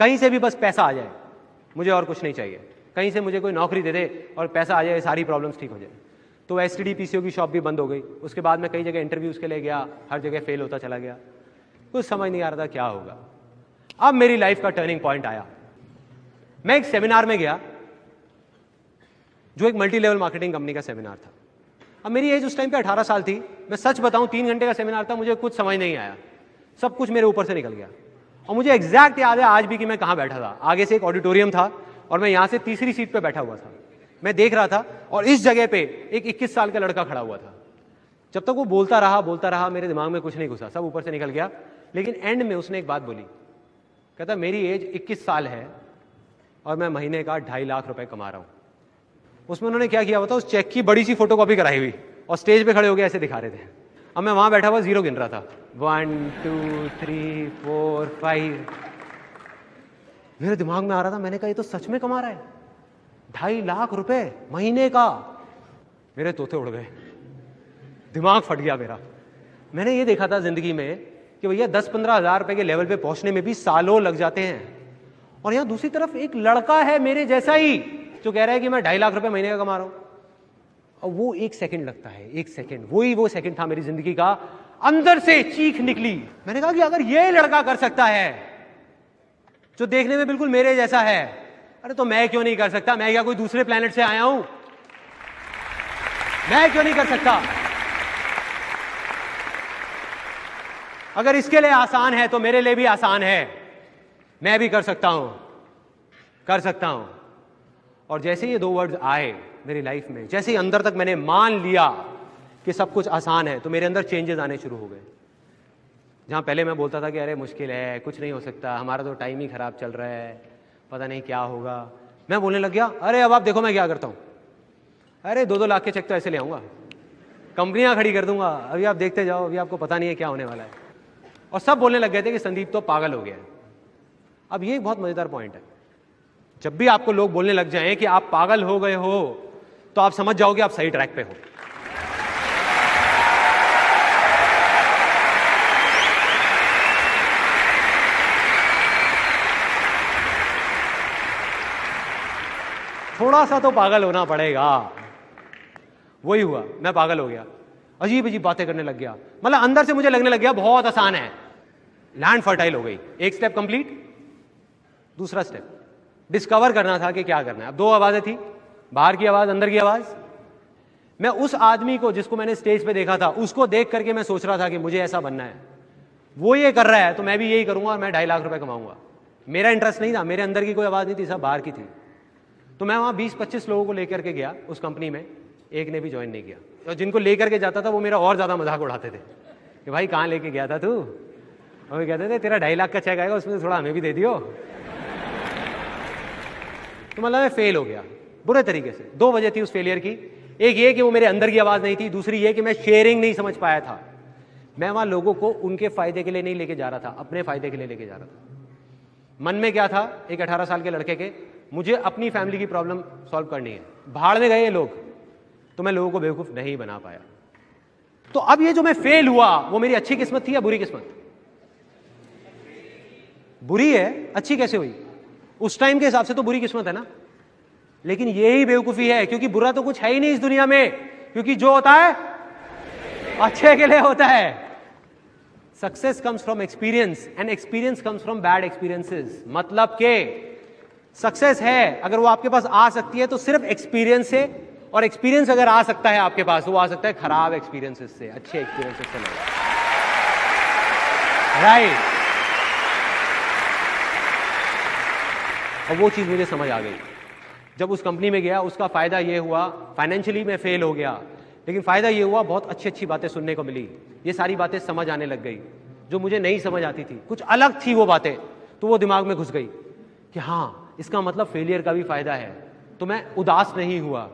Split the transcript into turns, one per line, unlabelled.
कहीं से भी बस पैसा आ जाए, मुझे और कुछ नहीं चाहिए। कहीं से मुझे कोई नौकरी दे दे और पैसा आ जाए, सारी प्रॉब्लम्स ठीक हो जाए। तो एसटीडी पीसीओ की शॉप भी बंद हो गई। उसके बाद मैं कई जगह इंटरव्यूज़ के लिए गया, हर जगह फेल होता चला गया, कुछ समझ नहीं आ रहा था क्या होगा। अब मेरी लाइफ का टर्निंग पॉइंट आया। मैं एक सेमिनार में गया जो एक मल्टी लेवल मार्केटिंग कंपनी का सेमिनार था। अब मेरी एज उस टाइम पे 18 साल थी। मैं सच बताऊं, 3 घंटे का सेमिनार था, मुझे कुछ समझ नहीं आया, सब कुछ मेरे ऊपर से निकल गया। और मुझे एग्जैक्ट याद है आज भी कि मैं कहाँ बैठा था। आगे से एक ऑडिटोरियम था और मैं यहाँ से तीसरी सीट पे बैठा हुआ था। मैं देख रहा था और इस जगह पे एक 21 साल का लड़का खड़ा हुआ था। जब तक वो बोलता रहा, मेरे दिमाग में कुछ नहीं घुसा, सब ऊपर से निकल गया। लेकिन एंड में उसने एक बात बोली, कहता मेरी एज 21 साल है और मैं महीने का 2.5 लाख रुपए कमा रहा हूँ। उसमें उन्होंने क्या किया होता, उस चेक की बड़ी सी फोटोकॉपी कराई हुई और स्टेज पे खड़े हो गए ऐसे दिखा रहे थे। अब मैं वहां बैठा हुआ जीरो गिन रहा था, 1 2 3 4 5। मेरे दिमाग में आ रहा था, मैंने कहा ये तो सच में कमा रहा है 2.5 लाख रुपए महीने का। मेरे तोते उड़ गए, दिमाग फट गया मेरा। मैंने ये देखा था जिंदगी में कि भैया 10-15 हज़ार रुपए के लेवल पे पहुंचने में भी सालों लग जाते हैं, और यहां दूसरी तरफ एक लड़का है मेरे जैसा ही जो कह रहा है कि मैं 2.5 लाख रुपए महीने का कमा रहा हूं। और वो 1 सेकंड लगता है, 1 सेकंड, वो सेकंड था मेरी जिंदगी का। अंदर से चीख निकली। मैंने कहा कि अगर ये लड़का कर सकता है जो देखने में बिल्कुल मेरे जैसा है, अरे तो मैं क्यों नहीं कर सकता? मैं क्या कोई दूसरे प्लेनेट से आया हूं? मैं क्यों नहीं कर सकता? अगर इसके लिए आसान है तो मेरे लिए भी आसान है। मैं भी कर सकता हूं, कर सकता हूं। और जैसे ये 2 वर्ड्स आए मेरी लाइफ में, जैसे ही अंदर तक मैंने मान लिया कि सब कुछ आसान है, तो मेरे अंदर चेंजेस आने शुरू हो गए। जहां पहले मैं बोलता था कि अरे मुश्किल है, कुछ नहीं हो सकता, हमारा तो टाइम ही खराब चल रहा है, पता नहीं क्या होगा, मैं बोलने लग गया अरे अब आप देखो मैं क्या करता हूं। अरे 2-2 लाख के चेक तो ऐसे ले आऊंगा, कंपनियां खड़ी कर दूंगा, अभी आप देखते जाओ, अभी आपको पता नहीं है क्या होने वाला है। और सब बोलने लग गए थे कि संदीप तो पागल हो गया है। अब ये एक बहुत मजेदार पॉइंट है, जब भी आपको लोग बोलने लग जाएं कि आप पागल हो गए हो, तो आप समझ जाओ कि आप सही ट्रैक पे हो। थोड़ा सा तो पागल होना पड़ेगा। वही हुआ, मैं पागल हो गया, अजीब अजीब बातें करने लग गया। मतलब अंदर से मुझे लगने लग गया बहुत आसान है। लैंड फर्टाइल हो गई। एक स्टेप कंप्लीट, दूसरा स्टेप डिस्कवर करना था कि क्या करना है। अब 2 आवाजें थी, बाहर की आवाज, अंदर की आवाज। मैं उस आदमी को जिसको मैंने स्टेज पे देखा था, उसको देख करके मैं सोच रहा था कि मुझे ऐसा बनना है। वो ये कर रहा है तो मैं भी यही करूंगा और मैं 2.5 लाख रुपए कमाऊंगा। मेरा इंटरेस्ट नहीं था, मेरे अंदर की कोई आवाज नहीं थी, सब बाहर की थी। तो मैं वहां 20-25 लोगों को लेकर के गया उस कंपनी में, एक ने भी ज्वाइन नहीं किया। और जिनको लेकर के जाता था वो मेरा और ज्यादा मजाक उड़ाते थे कि भाई कहाँ लेके गया था तू? और वो कहते थे तेरा 2.5 लाख का चेक आएगा, उसमें से थोड़ा हमें भी दे दियो। तो मतलब मैं फेल हो गया बुरे तरीके से। 2 वजह थी उस फेलियर की। एक ये कि वो मेरे अंदर की आवाज नहीं थी, दूसरी ये कि मैं शेयरिंग नहीं समझ पाया था। मैं वहां लोगों को उनके फायदे के लिए नहीं लेके जा रहा था, अपने फायदे के लिए लेके जा रहा था। मन में क्या था, एक 18 साल के लड़के के, मुझे अपनी फैमिली की प्रॉब्लम सॉल्व करनी है। भाड़ में गए लोग, तो मैं लोगों को बेवकूफ नहीं बना पाया। तो अब ये जो मैं फेल हुआ, वो मेरी अच्छी किस्मत थी या बुरी किस्मत? बुरी है, अच्छी कैसे हुई? उस टाइम के हिसाब से तो बुरी किस्मत है ना। लेकिन यही बेवकूफी है, क्योंकि बुरा तो कुछ है ही नहीं इस दुनिया में, क्योंकि जो होता है अच्छे के लिए होता है। Success comes from experience and experience comes from bad experiences. मतलब के सक्सेस है अगर वो आपके पास आ सकती है तो सिर्फ एक्सपीरियंस से, और एक्सपीरियंस अगर आ सकता है आपके पास, वो आ सकता है खराब एक्सपीरियंसेस से, अच्छे एक्सपीरियंसेस से नहीं। राइट। और वो चीज मुझे समझ आ गई जब उस कंपनी में गया। उसका फायदा ये हुआ, फाइनेंशियली मैं फेल हो गया, लेकिन फायदा ये हुआ बहुत अच्छी अच्छी बातें सुनने को मिली। ये सारी बातें समझ आने लग गई जो मुझे नहीं समझ आती थी, कुछ अलग थी वो बातें, तो वो दिमाग में घुस गई कि हाँ इसका मतलब फेलियर का भी फायदा है। तो मैं उदास नहीं हुआ,